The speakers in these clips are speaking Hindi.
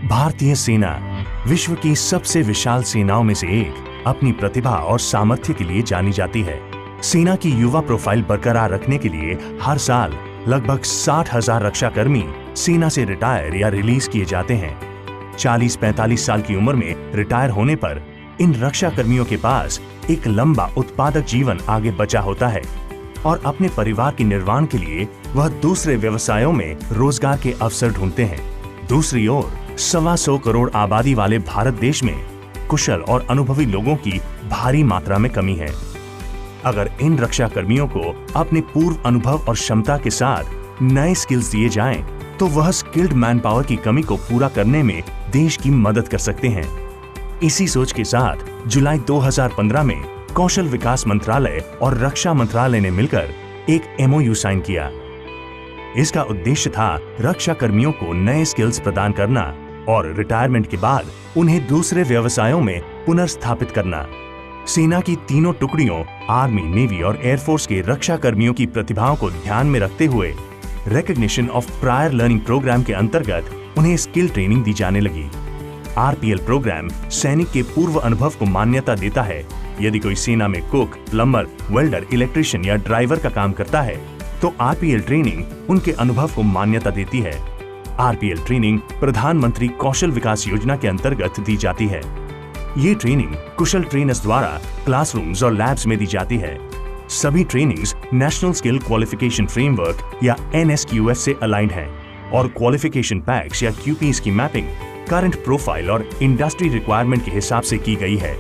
भारतीय सेना विश्व की सबसे विशाल सेनाओं में से एक अपनी प्रतिभा और सामर्थ्य के लिए जानी जाती है। सेना की युवा प्रोफाइल बरकरार रखने के लिए हर साल लगभग 60,000 रक्षाकर्मी सेना से रिटायर या रिलीज किए जाते हैं। 40-45 साल की उम्र में रिटायर होने पर इन रक्षाकर्मियों के पास एक लंबा उत्पादक जीवन आगे बचा होता है और अपने परिवार के निर्माण के लिए वह दूसरे व्यवसायों में रोजगार के अवसर ढूंढते हैं। दूसरी ओर 125 करोड़ आबादी वाले भारत देश में कुशल और अनुभवी लोगों की भारी मात्रा में कमी है। अगर इन रक्षा कर्मियों को अपने पूर्व अनुभव और क्षमता के साथ नए स्किल्स दिए जाएं, तो वह स्किल्ड मैन पावर की कमी को पूरा करने में देश की मदद कर सकते हैं। इसी सोच के साथ जुलाई 2015 में कौशल विकास मंत्रालय और रक्षा मंत्रालय ने मिलकर एक MOU साइन किया। इसका उद्देश्य था रक्षा कर्मियों को नए स्किल्स प्रदान करना और रिटायरमेंट के बाद उन्हें दूसरे व्यवसायों में पुनर्स्थापित करना। सेना की तीनों टुकड़ियों आर्मी, नेवी और एयरफोर्स के रक्षा कर्मियों की प्रतिभाओं को ध्यान में रखते हुए recognition of prior learning program के अंतर्गत उन्हें स्किल ट्रेनिंग दी जाने लगी। RPL प्रोग्राम सैनिक के पूर्व अनुभव को मान्यता देता है। यदि कोई सेना में कुक, प्लम्बर, वेल्डर, इलेक्ट्रिशियन या ड्राइवर का काम करता है तो RPL ट्रेनिंग उनके अनुभव को मान्यता देती है। RPL ट्रेनिंग प्रधानमंत्री कौशल विकास योजना के अंतर्गत दी जाती है। ये ट्रेनिंग कुशल ट्रेनर्स द्वारा क्लासरूम्स और लैब्स में दी जाती है। सभी trainings national skill qualification framework या NSQF से अलाइंड हैं और क्वालिफिकेशन पैक्स या QPs की मैपिंग करंट प्रोफाइल और इंडस्ट्री रिक्वायरमेंट के हिसाब से की गई है।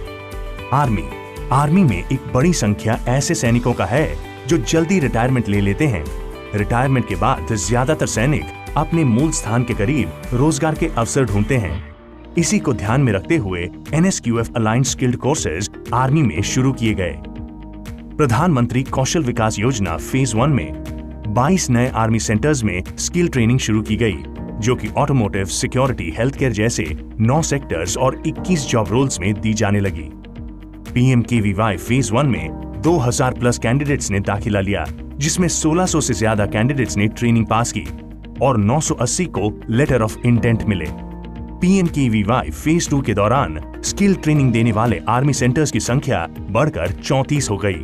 आर्मी में एक बड़ी संख्या ऐसे सैनिकों का है जो जल्दी रिटायरमेंट ले लेते हैं। रिटायरमेंट के बाद ज्यादातर सैनिक अपने मूल स्थान के करीब रोजगार के अवसर ढूंढते हैं। इसी को ध्यान में रखते हुए NSQF aligned skilled courses army में शुरू किए गए। प्रधानमंत्री कौशल विकास योजना फेज 1 में 22 नए आर्मी सेंटर्स में स्किल ट्रेनिंग शुरू की गई, जो कि ऑटोमोटिव, सिक्योरिटी, हेल्थ केयर जैसे 9 सेक्टर्स और 21 जॉब रोल्स में दी जाने लगी। PMKVY फेज 1 में 2000 प्लस कैंडिडेट्स ने दाखिला लिया, जिसमें 1600 से ज्यादा कैंडिडेट्स ने ट्रेनिंग पास की और 980 को लेटर ऑफ इंटेंट मिले। PMKVY फेज 2 के दौरान स्किल ट्रेनिंग देने वाले आर्मी सेंटर्स की संख्या बढ़कर 34 हो गई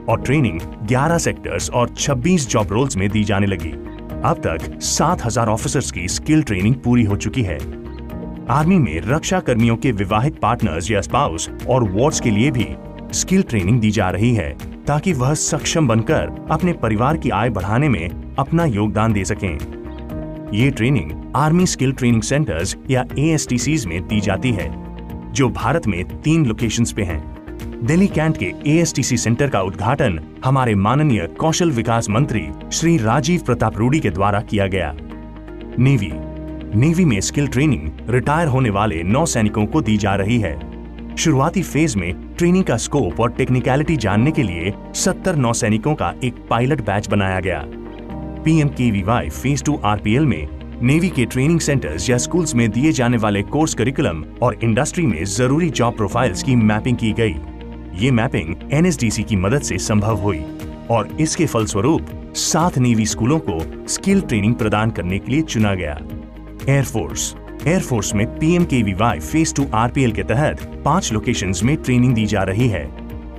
और ट्रेनिंग 11 सेक्टर्स और 26 जॉब रोल्स में दी जाने लगी। अब तक 7000 ऑफिसर्स की स्किल ट्रेनिंग पूरी हो चुकी है। आर्मी में रक्षा कर्मियों के विवाहित पार्टनर्स या स्पाउस और वार्ड्स के लिए भी स्किल ट्रेनिंग दी जा रही है, ताकि वह सक्षम बनकर अपने परिवार की आय बढ़ाने में अपना योगदान दे सकें। ये training army skill training centres या ASTCs में दी जाती है, जो भारत में 3 लोकेशंस पे हैं। दिल्ली कैंट के ASTC सेंटर का उद्घाटन हमारे माननीय कौशल विकास मंत्री श्री राजीव प्रताप रूडी के द्वारा किया गया। नेवी में स्किल ट्रेनिंग रिटायर होने वाले 9 सैनिकों को दी जा रही है। शुरुआती फेज में ट्रेनिंग का स्कोप और टेक्निकलिटी जानने के लिए 70 नौसैनिकों का एक पायलट बैच बनाया गया। PMKVY फेज 2 RPL में नेवी के ट्रेनिंग सेंटर्स या स्कूल्स में दिए जाने वाले कोर्स करिकुलम और इंडस्ट्री में जरूरी जॉब प्रोफाइल्स की मैपिंग की गई। ये मैपिंग NSDC की मदद से संभव हुई और इसके फलस्वरूप 7 नेवी स्कूलों को स्किल ट्रेनिंग प्रदान करने के लिए चुना गया। एयरफोर्स में PMKVY फेज 2 RPL के तहत 5 लोकेशंस में ट्रेनिंग दी जा रही है।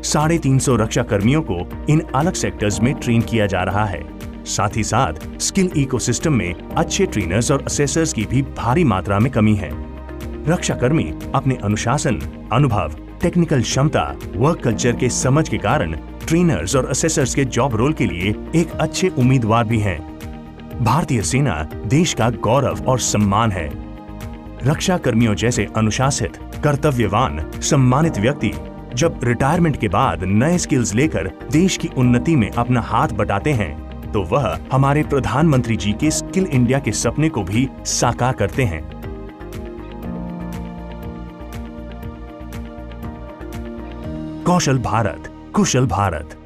350 रक्षा कर्मियों को इन अलग सेक्टर्स में ट्रेन किया जा रहा है। साथ ही साथ स्किल इकोसिस्टम में अच्छे ट्रेनर्स और असेसर्स की भी भारी मात्रा में कमी है। रक्षा कर्मी अपने अनुशासन, अनुभव, टेक्निकल क्षमता, वर्क कल्चर के समझ के कारण ट्रेनर्स और असेसर्स के जॉब रोल के लिए एक अच्छे उम्मीदवार भी हैं। भारतीय सेना देश का गौरव और सम्मान है। रक्षा कर्मियों जैसे अनुशासित, कर्तव्यवान, सम्मानित व्यक्ति जब रिटायरमेंट के बाद नए स्किल्स लेकर देश की उन्नति में अपना हाथ बटाते हैं, तो वह हमारे प्रधानमंत्री जी के स्किल इंडिया के सपने को भी साकार करते हैं। कौशल भारत, कुशल भारत।